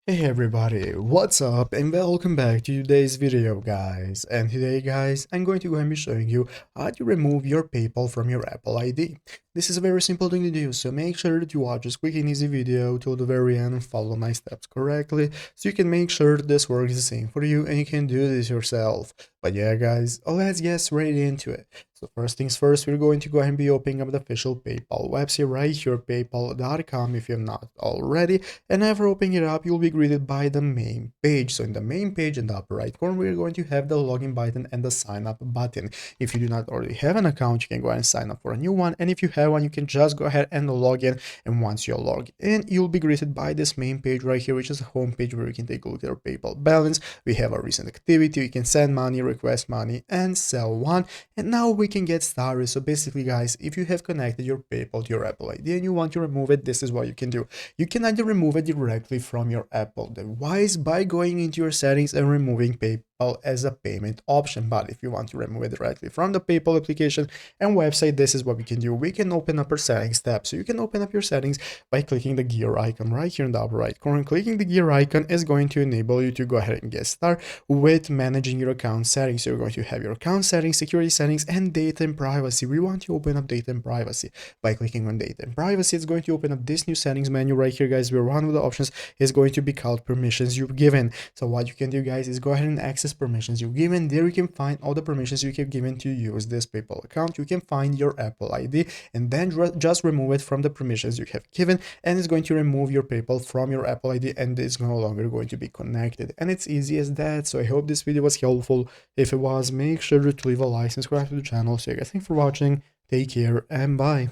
Hey everybody, what's up and welcome back to today's video guys. And today guys, I'm going to go and be showing you how to remove your PayPal from your Apple ID. This is a very simple thing to do, so make sure that you watch this quick and easy video till the very end and follow my steps correctly so you can make sure this works the same for you and you can do this yourself. But yeah guys, let's get straight into it. So first things first, we're going to go ahead and be opening up the official PayPal website right here, paypal.com if you have not already. And after opening it up, you'll be greeted by the main page. So in the main page in the upper right corner, we're going to have the login button and the sign up button. If you do not already have an account, you can go ahead and sign up for a new one. And if you have one, you can just go ahead and log in. And once you're logged in, you'll be greeted by this main page right here, which is a home page where you can take a look at our PayPal balance. We have our recent activity. You can send money, request money, and sell one. And now we can get started. So basically, guys, if you have connected your PayPal to your Apple ID and you want to remove it, this is what you can do. You can either remove it directly from your Apple device by going into your settings and removing PayPal as a payment option. But if you want to remove it directly from the PayPal application and website, this is what we can do. We can open up our settings tab. So you can open up your settings by clicking the gear icon right here in the upper right corner. Clicking the gear icon is going to enable you to go ahead and get started with managing your account settings. So you're going to have your account settings, security settings, and data and privacy. We want to open up data and privacy. By clicking on data and privacy, it's going to open up this new settings menu right here, guys, where one of the options is going to be called permissions you've given. So what you can do, guys, is go ahead and access permissions you've given. There you can find all the permissions you have given to use this PayPal account. You can find your Apple ID and then just remove it from the permissions you have given, and it's going to remove your PayPal from your Apple ID and it's no longer going to be connected. And it's easy as that. So I hope this video was helpful. If it was, make sure to leave a like, subscribe to the channel. So you guys, thanks for watching. Take care and bye.